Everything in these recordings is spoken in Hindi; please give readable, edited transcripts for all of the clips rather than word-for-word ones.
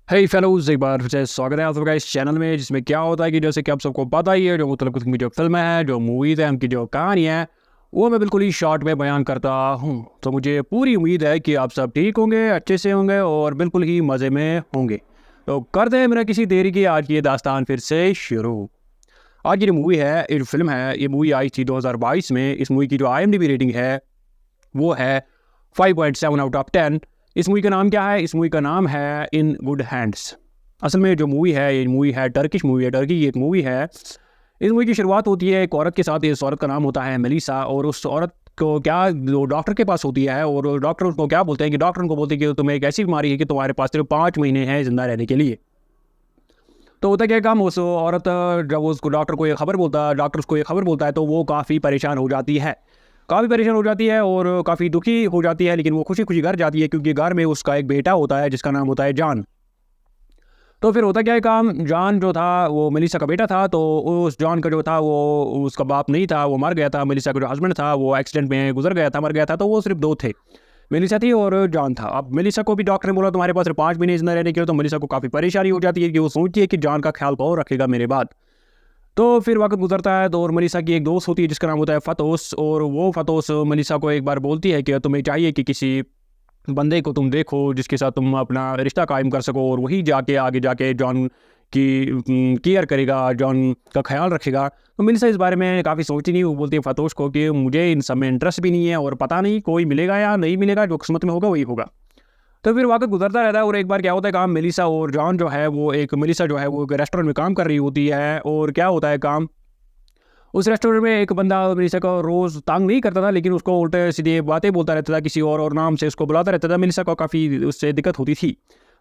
हे फेलोज, एक बार फिर से स्वागत है आप सबका इस चैनल में, जिसमें क्या होता है कि जैसे कि आप सबको पता ही है, जो मुख्तलिफ किस्म की जो फिल्में हैं, जो मूवीज़ हैं, उनकी जो कहानी है, वो मैं बिल्कुल ही शॉर्ट में बयान करता हूँ। तो मुझे पूरी उम्मीद है कि आप सब ठीक होंगे, अच्छे से होंगे और बिल्कुल ही मज़े में होंगे। तो करते हैं मेरा किसी देरी की आज की ये दास्तान फिर से शुरू। आज की जो मूवी है, ये जो फिल्म है, ये मूवी आई थी 2022 में। इस मूवी की जो IMDb रेटिंग है वो है 5.7 आउट ऑफ 10। इस मूवी का नाम क्या है? इस मूवी का नाम है इन गुड हैंड्स। असल में जो मूवी है, ये मूवी है टर्किश मूवी है, टर्की की एक मूवी है। इस मूवी की शुरुआत होती है एक औरत के साथ। इस औरत का नाम होता है मेलिसा, और उस औरत को क्या जो डॉक्टर के पास होती है, और डॉक्टर उसको क्या बोलते हैं कि डॉक्टर उनको बोलते हैं कि तुम्हें एक ऐसी बीमारी है कि तुम्हारे पास सिर्फ 5 महीने हैं जिंदा रहने के लिए। तो होता क्या काम, उस औरत जब उसको डॉक्टर को ये खबर बोलता है, डॉक्टर उसको ये खबर बोलता है, तो वो काफ़ी परेशान हो जाती है। काफ़ी परेशान हो जाती है और काफ़ी दुखी हो जाती है, लेकिन वो खुशी खुशी घर जाती है, क्योंकि घर में उसका एक बेटा होता है जिसका नाम होता है जॉन। तो फिर होता क्या है काम, जॉन जो था वो मेलिसा का बेटा था। तो उस जॉन का जो था वो उसका बाप नहीं था, वो मर गया था। मेलिसा का जो हस्बैंड था वो एक्सीडेंट में गुजर गया था, मर गया था। तो वो सिर्फ दो थे, मेलिसा थी और जॉन था। अब मेलिसा को भी डॉक्टर ने बोला तुम्हारे पास सिर्फ 5 महीने जिंदा रहने के लिए। तो मेलिसा को काफ़ी परेशानी हो जाती है कि वो सोचती है कि जॉन का ख्याल कौन रखेगा मेरे बाद। तो फिर वक्त गुजरता है, तो और मनीषा की एक दोस्त होती है जिसका नाम होता है फतोस। और वो फतोस मनीषा को एक बार बोलती है कि तुम्हें चाहिए कि किसी बंदे को तुम देखो जिसके साथ तुम अपना रिश्ता कायम कर सको, और वही जाके आगे जाके जॉन की केयर करेगा, जॉन का ख्याल रखेगा। तो मनीषा इस बारे में काफ़ी सोचती नहीं। वो बोलती है फतोस को कि मुझे इन सब में इंटरेस्ट भी नहीं है, और पता नहीं कोई मिलेगा या नहीं मिलेगा, जो किस्मत में होगा वही होगा। तो फिर वक्त गुजरता रहता है, और एक बार क्या होता है काम, मेलिसा और जॉन जो है वो एक मेलिसा जो है वो एक रेस्टोरेंट में काम कर रही होती है। और क्या होता है काम, उस रेस्टोरेंट में एक बंदा मेलिसा को रोज़ तंग नहीं करता था, लेकिन उसको उल्टे सीधे बातें बोलता रहता था, किसी और नाम से उसको बुलाता रहता था। मेलिसा को काफ़ी उससे दिक्कत होती थी।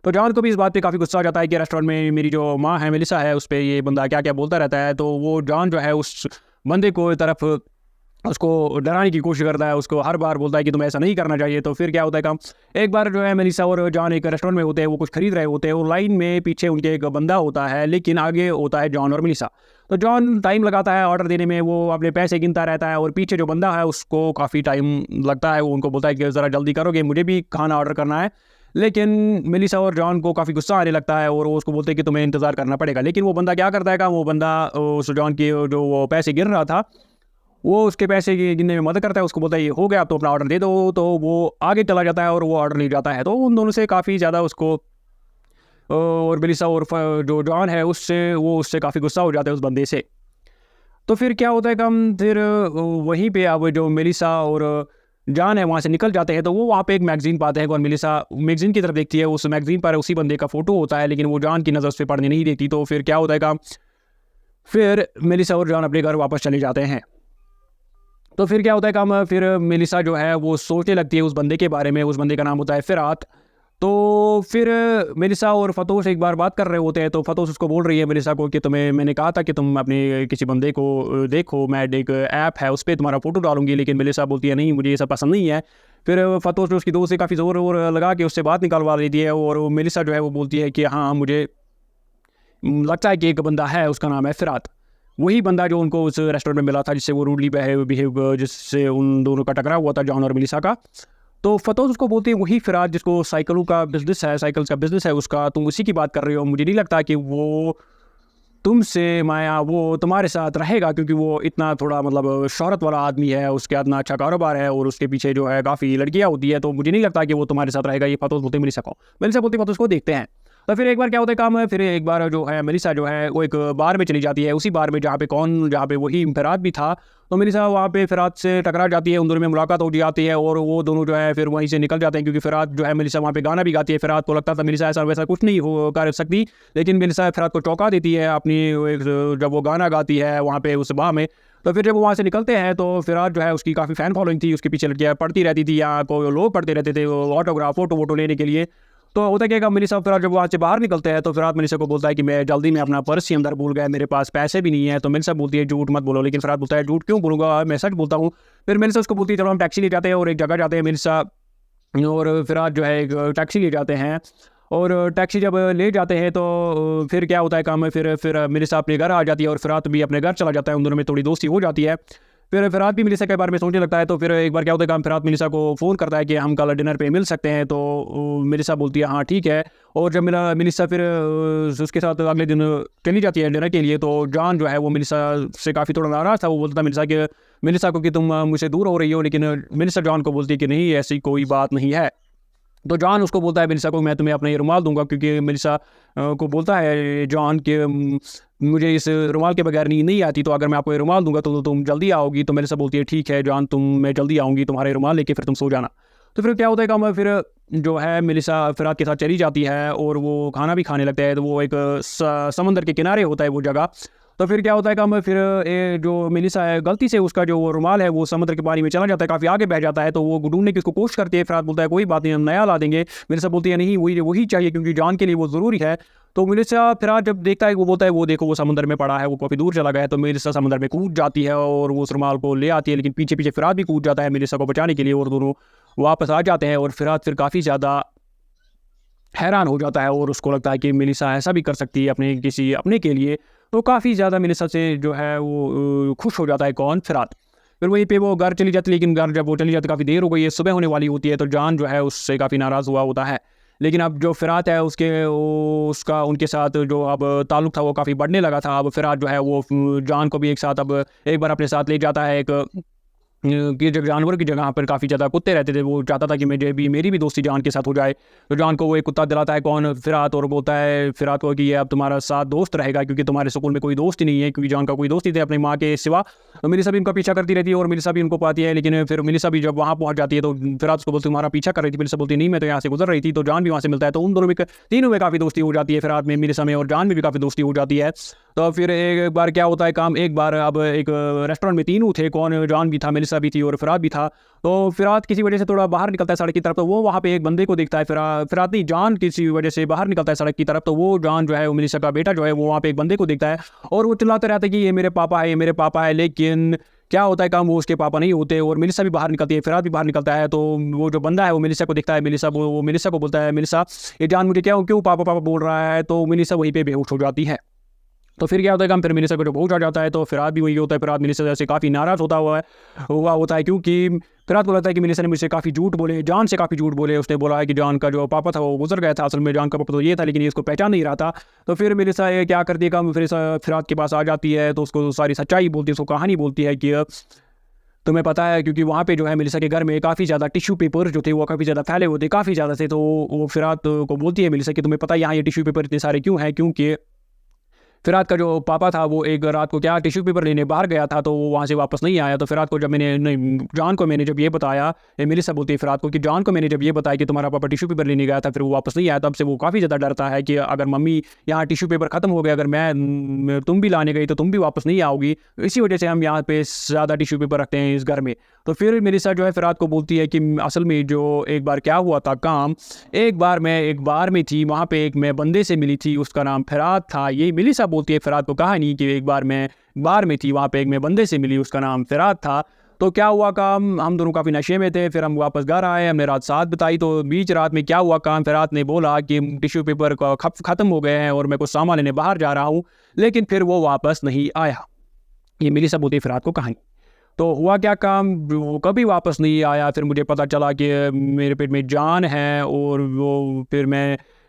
तो जॉन को भी इस बात पे काफ़ी गुस्सा आ जाता है कि रेस्टोरेंट में मेरी जो माँ है मेलिसा है, उस पर ये बंदा क्या क्या बोलता रहता है। तो वो जॉन जो है उस बंदे को तरफ उसको डराने की कोशिश करता है, उसको हर बार बोलता है कि तुम्हें ऐसा नहीं करना चाहिए। तो फिर क्या होता है काम, एक बार जो है मेलिसा और जॉन एक रेस्टोरेंट में होते हैं, वो कुछ खरीद रहे होते हैं, और लाइन में पीछे उनके एक बंदा होता है, लेकिन आगे होता है जॉन और मेलिसा। तो जॉन टाइम लगाता है ऑर्डर देने में, वो अपने पैसे गिनता रहता है, और पीछे जो बंदा है उसको काफ़ी टाइम लगता है। वो उनको बोलता है कि ज़रा जल्दी करोगे, मुझे भी खाना ऑर्डर करना है। लेकिन मेलिसा और जॉन को काफ़ी गुस्सा आने लगता है, और वो उसको बोलते हैं कि तुम्हें इंतज़ार करना पड़ेगा। लेकिन वो बंदा क्या करता है काम, वो बंदा उस जॉन की जो वो पैसे गिन रहा था, वो उसके पैसे गिनने में मदद करता है। उसको बोलता है ये हो गया, आप तो अपना ऑर्डर दे दो। तो वो आगे चला जाता है और वो ऑर्डर ले जाता है। तो उन दोनों से काफ़ी ज़्यादा उसको और मेलिसा और जो जॉन है उससे वो उससे काफ़ी गुस्सा हो जाता है उस बंदे से। तो फिर क्या होता है कि हम फिर वहीं पे अब जो मेलिसा और जॉन है वहाँ से निकल जाते हैं। तो वो वहाँ पे एक मैगज़ीन पाते हैं, और मेलिसा मैगज़ीन की तरफ देखती है। उस मैगज़ीन पर उसी बंदे का फ़ोटो होता है, लेकिन वो जॉन की नज़र उस पे पड़ने नहीं देती। तो फिर क्या होता है कि फिर मेलिसा और जॉन अपने घर वापस चले जाते हैं। तो फिर क्या होता है काम, फिर मेलिसा जो है वो सोचने लगती है उस बंदे के बारे में। उस बंदे का नाम होता है फ़िरात। तो फिर मेलिसा और फतोश एक बार बात कर रहे होते हैं। तो फतोश उसको बोल रही है मेलिसा को कि तुम्हें मैंने कहा था कि तुम अपने किसी बंदे को देखो, मैं एक ऐप है उस पर तुम्हारा फ़ोटो डालूंगी। लेकिन मेलिसा बोलती है नहीं, मुझे ये सब पसंद नहीं है। फिर फतोश उसकी दोस्त से काफ़ी ज़ोर वोर लगा के उससे बात निकालवा देती है, और मेलिसा जो है वो बोलती है कि हाँ, मुझे लगता है कि एक बंदा है, उसका नाम है फ़िरात। वही बंदा जो उनको उस रेस्टोरेंट में मिला था, जिससे वो रूडली बिहेव जिससे उन दोनों का टकराव हुआ था, जॉन और मेलिसा का। तो फतोस उसको बोलती है वही फ़िरात जिसको साइकिलों का बिज़नेस है, साइकिल्स का बिज़नेस है उसका, तुम उसी की बात कर रहे हो। मुझे नहीं लगता कि वो तुमसे माया वो तुम्हारे साथ रहेगा, क्योंकि वो इतना थोड़ा मतलब शोहरत वाला आदमी है, उसके इतना अच्छा कारोबार है, और उसके पीछे जो है काफ़ी लड़कियाँ होती है। तो मुझे नहीं लगता कि वो तुम्हारे साथ रहेगा। ये फतोस बोलते मेलिसा को। मेलिसा बोलती फतोस को देखते हैं। तो फिर एक बार क्या होता है काम है, फिर एक बार जो है मेलिसा जो है वो एक बार में चली जाती है, उसी बार में जहाँ पे वही फ़िरात भी था। तो मेलिसा वहाँ पे फ़िरात से टकरा जाती है, उन दोनों में मुलाकात हो जाती है, और वो दोनों जो है फिर वहीं से निकल जाते हैं, क्योंकि फ़िरात जो है मेलिसा वहाँ पे गाना भी गाती है। फ़िरात को लगता था मेलिसा ऐसा वैसा कुछ नहीं हो कर सकती, लेकिन मेलिसा फ़िरात को चौंका देती है अपनी जब वो गाना गाती है वहाँ पे उस बार में। तो फिर जब वो वहाँ से निकलते हैं, तो फ़िरात जो है उसकी काफ़ी फ़ैन फॉलोइंग थी, उसके पीछे लड़कियाँ पढ़ती रहती थी, या कोई लोग पढ़ते रहते थे ऑटोग्राफ फ़ोटो वोटो लेने के लिए। तो होता क्या है, मेलिसा फ़िरात जब वहाँ से बाहर निकलते हैं, तो फ़िरात मेलिसा को बोलता है कि मैं जल्दी में अपना पर्स ही अंदर भूल गया, मेरे पास पैसे भी नहीं है। तो मेलिसा बोलती है झूठ मत बोलो, लेकिन फ़िरात बोलता है झूठ क्यों बोलूँगा, मैं सच बोलता हूँ। फिर मेलिसा उसको बोलती है चलो हम टैक्सी ले जाते हैं, और एक जगह जाते हैं मेलिसा और फ़िरात जो है एक टैक्सी ले जाते हैं। और टैक्सी जब ले जाते हैं तो फिर क्या होता है काम, फिर मेलिसा अपने घर आ जाती है, और फ़िरात भी अपने घर चला जाता है। उन दोनों में थोड़ी दोस्ती हो जाती है। फिर फिरात भी मिलिसा के बारे में सोचने लगता है। तो फिर एक बार क्या होता है कि फिरात मिलिसा को फ़ोन करता है कि हम कल डिनर पे मिल सकते हैं। तो मिलिसा बोलती है हाँ ठीक है। और जब मिलिसा फिर उसके साथ अगले दिन चली जाती है डिनर के लिए, तो जॉन जो है वो मिलिसा से काफ़ी थोड़ा नाराज़ था। वो बोलता है मिलिसा को कि तुम मुझसे दूर हो रही हो, लेकिन मिलिसा जॉन को बोलती है कि नहीं, ऐसी कोई बात नहीं है। तो जॉन उसको बोलता है मिलिसा को, मैं तुम्हें अपना ये रुमाल दूंगा, क्योंकि मिलिसा को बोलता है जॉन कि मुझे इस रुमाल के बगैर नींद नहीं आती, तो अगर मैं आपको ये रुमाल दूंगा तो तुम जल्दी आओगी। तो मिलिसा बोलती है ठीक है जॉन, मैं जल्दी आऊँगी, तुम्हारे रुमाल लेके फिर तुम सो जाना। तो फिर क्या होता है कि फिर जो है मिलिसा फिरात के साथ चली जाती है और वो खाना भी खाने लगता है। तो वो एक समंदर के किनारे होता है वो जगह। तो फिर क्या होता है कि फिर जो मिलिसा है गलती से उसका जो वो रुमाल है वो समुद्र के पानी में चला जाता है, काफ़ी आगे बह जाता है। तो वो ढूंढने की उसको कोशिश करती है। फिरात बोलता है कोई बात नहीं, हम नया ला देंगे। मिलिसा बोलती है नहीं, वही चाहिए क्योंकि जान के लिए वो ज़रूरी है। तो मिलिसा फिरात जब देखता है वो बोलता है वो देखो वो समुद्र में पड़ा है, वो काफ़ी दूर चला गया है। तो मिलिसा समुद्र में कूद जाती है और वो उस रुमाल को ले आती है, लेकिन पीछे पीछे फिरात भी कूद जाता है मिलिसा को बचाने के लिए, और दोनों वापस आ जाते हैं। और फिरात फिर काफ़ी ज़्यादा हैरान हो जाता है और उसको लगता है कि मिलिसा ऐसा भी कर सकती है अपने के लिए। तो काफ़ी ज़्यादा मिलिसा से जो है वो खुश हो जाता है कौन, फिरात। फिर वहीं पे वो घर चली जाती है, लेकिन घर जब वो चली जाती है काफ़ी देर हो गई है, सुबह होने वाली होती है। तो जॉन जो है उससे काफ़ी नाराज़ हुआ होता है। लेकिन अब जो फिरात है उसका उनके साथ जो अब ताल्लुक़ था वो काफ़ी बढ़ने लगा था। अब फिरात जो है वो जॉन को भी एक बार अपने साथ ले जाता है एक कि जब जानवर की जगह पर काफ़ी ज़्यादा कुत्ते रहते थे। वो चाहता था कि मेरी भी दोस्ती जॉन के साथ हो जाए। तो जॉन को वो एक कुत्ता दिलाता है कौन, फिरात, और बोलता है फिरात को कि ये अब तुम्हारा साथ दोस्त रहेगा, क्योंकि तुम्हारे स्कूल में कोई दोस्त ही नहीं है, क्योंकि जॉन का कोई दोस्त ही थे अपनी माँ के सिवा। तो मिलिसा भी उनका पीछा करती रहती है और मिलिसा भी उनको पाती है। लेकिन फिर मिलिसा भी जब वहाँ पहुँच जाती है तो फिरात उसको बोलती तुम्हारा पीछा कर रही थी। मिलिसा बोलती नहीं, मैं तो यहाँ से गुजर रही थी। तो जॉन भी वहाँ से मिलता है। तो उन दोनों में तीनों में काफ़ी दोस्ती हो जाती है, फिरात में, मिलिसा में, और जॉन में भी काफ़ी दोस्ती हो जाती है। तो फिर एक बार क्या होता है एक बार अब एक रेस्टोरेंट में तीनों थे, कौन, जॉन भी था, मिलिसा भी थी और फिरात भी था। तो फिरात किसी वजह से थोड़ा बाहर निकलता है सड़क की तरफ। तो वो वहाँ पे एक बंदे को देखता है। फिरात नहीं, जॉन किसी वजह से बाहर निकलता है सड़क की तरफ। तो वो जॉन जो है वो मिलिसा का बेटा जो है वो वहाँ पे एक बंदे को देखता है और वो चिल्लाते रहता है कि ये मेरे पापा है, ये मेरे पापा है। लेकिन क्या होता है वो उसके पापा नहीं होते, और मिलिसा भी बाहर निकलती है, फिरात भी बाहर निकलता है। तो वो जो बंदा है वो मिलिसा को देखता है। वो मिलिसा को बोलता है मिलिसा ये जान मुझे क्यों पापा पापा बोल रहा है। तो मिलिसा वहीं पे बेहोश हो जाती है। तो फिर क्या होता है फिर मिलिसा को जब होश आ जाता है तो फिरात भी वही होता है। फिरात मिलिसा से काफ़ी नाराज़ हुआ होता है, क्योंकि फिरात को लगता है कि मिलिसा ने मुझसे काफ़ी झूठ बोले, जान से काफ़ी झूठ बोले। उसने बोला है कि जान का जो पापा था वो गुजर गया था, असल में जान का पापा तो ये था, लेकिन ये इसको पहचान नहीं रहा था। तो फिर मिलिसा ये क्या करती है फिर फिरात के पास आ जाती है। तो उसको सारी सच्चाई बोलती है, उसको कहानी बोलती है कि तुम्हें पता है, क्योंकि वहाँ पे जो है मिलिसा के घर में काफ़ी ज़्यादा टिश्यू पेपर जो थे वो काफ़ी ज़्यादा फैले हुए थे, काफ़ी ज़्यादा थे। तो वो फिरात को बोलती है मिलिसा कि तुम्हें पता है यहाँ ये टिश्यू पेपर इतने सारे क्यों हैं, क्योंकि फिरात का जो पापा था वो एक रात को क्या टिश्यू पेपर लेने बाहर गया था, तो वो वहाँ से वापस नहीं आया। तो फिरात को जब जॉन को मैंने जब ये बताया, मिलिसा बोलती है फिरात को कि जॉन को मैंने जब ये बताया कि तुम्हारा पापा टिश्यू पेपर लेने गया था, फिर वो वापस नहीं आया, तब से वो काफ़ी ज़्यादा डरता है कि अगर मम्मी यहाँ टिश्यू पेपर ख़त्म हो गया, अगर तुम भी लाने गई तो तुम भी वापस नहीं आओगी। इसी वजह से हम यहाँ पे ज़्यादा टिश्यू पेपर रखते हैं इस घर में। तो फिर मिलिसा जो है फिरात को बोलती है कि असल में जो एक बार क्या हुआ था एक बार में थी, वहाँ पे एक मैं बंदे से मिली थी, उसका नाम फिरात था। ये मिलिसा बोलती है फिरात को कहानी कि एक बार में थी, वहाँ पे एक मैं बंदे से मिली, उसका नाम फिरात था। तो क्या हुआ हम दोनों काफ़ी नशे में थे। फिर हम वापस घर आए, हमने रात साथ बिताई। तो बीच रात में क्या हुआ फिरात ने बोला कि टिश्यू पेपर ख़त्म हो गए हैं और मैं कुछ सामान लेने बाहर जा रहा हूँ, लेकिन फिर वो वापस नहीं आया। ये मिलिसा बोलती है फिरात को कहानी। तो हुआ क्या वो कभी वापस नहीं आया। फिर मुझे पता चला कि मेरे पेट में जान है, और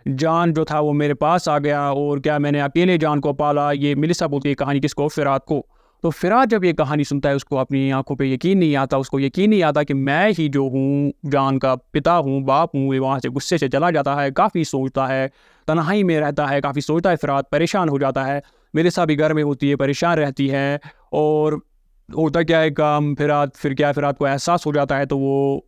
जान जो था वो मेरे पास आ गया, और क्या मैंने अकेले जान को पाला। ये मिलिसा बोलती है कहानी किसको, फिरात को। तो फिरात जब ये कहानी सुनता है उसको अपनी आंखों पे यकीन नहीं आता। उसको यकीन नहीं आता कि मैं ही जो हूँ, जान का पिता हूँ, बाप हूँ। ये वहाँ से गुस्से से चला जाता है, काफ़ी सोचता है, तन्हाई में रहता है, काफ़ी सोचता है। फिरात परेशान हो जाता है, मिलिसा भी घर में होती है, परेशान रहती है। और होता क्या है फिरात को एहसास हो जाता है। तो वो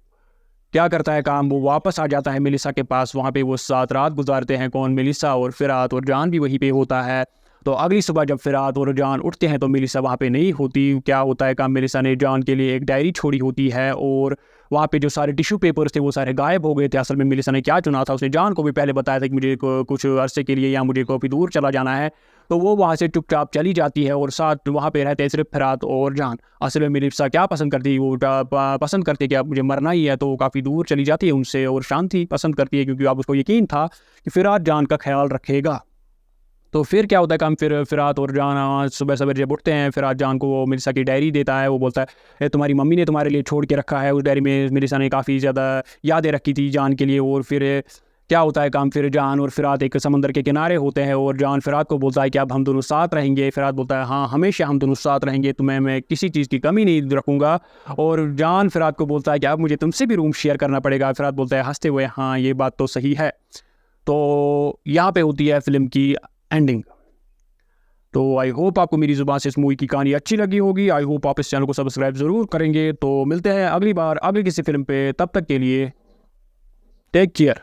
क्या करता है वो वापस आ जाता है मिलिसा के पास। वहाँ पे वो साथ रात गुजारते हैं, कौन, मिलिसा और फिरात, और जान भी वहीं पे होता है। तो अगली सुबह जब फिरात और जान उठते हैं तो मिलिसा वहाँ पे नहीं होती। क्या होता है मिलिसा ने जान के लिए एक डायरी छोड़ी होती है, और वहाँ पे जो सारे टिश्यू पेपर्स थे वो सारे गायब हो गए थे। असल में मिलिसा ने क्या चुना था, उसने जान को भी पहले बताया था कि मुझे कुछ अरसे के लिए या मुझे काफ़ी दूर चला जाना है। तो वो वहाँ से चुपचाप चली जाती है, और साथ वहाँ पे रहते हैं सिर्फ फिरात और जान। असल में मिलिसा क्या पसंद करती है, वो पसंद करती है कि अब मुझे मरना ही है। तो वो काफ़ी दूर चली जाती है उनसे और शांति पसंद करती है, क्योंकि अब उसको यकीन था कि फिरात जान का ख्याल रखेगा। तो फिर क्या होता है काम, फिर फ़िरात और जान सुबह सवेरे जब उठते हैं, फ़िरात जान को वो मिर्ज़ा की डायरी देता है। वो बोलता है तुम्हारी मम्मी ने तुम्हारे लिए छोड़ के रखा है, उस डायरी में मिर्ज़ा ने काफ़ी ज़्यादा यादें रखी थी जान के लिए। और फिर क्या होता है काम, फिर जान और फ़िरात एक समंदर के किनारे होते हैं और जान फ़िरात को बोलता है कि अब हम दोनों साथ रहेंगे। फ़िरात बोलता है हाँ, हमेशा हम दोनों साथ रहेंगे, तुम्हें मैं किसी चीज़ की कमी नहीं रखूँगा। और जान फ़िरात को बोलता है कि अब मुझे तुमसे भी रूम शेयर करना पड़ेगा। फ़िरात बोलता है हँसते हुए हाँ, ये बात तो सही है। तो यहाँ पे होती है फ़िल्म की एंडिंग। तो आई होप आपको मेरी ज़ुबान से इस मूवी की कहानी अच्छी लगी होगी। आई होप आप इस चैनल को सब्सक्राइब ज़रूर करेंगे। तो मिलते हैं अगली बार अगली किसी फ़िल्म पे, तब तक के लिए टेक केयर।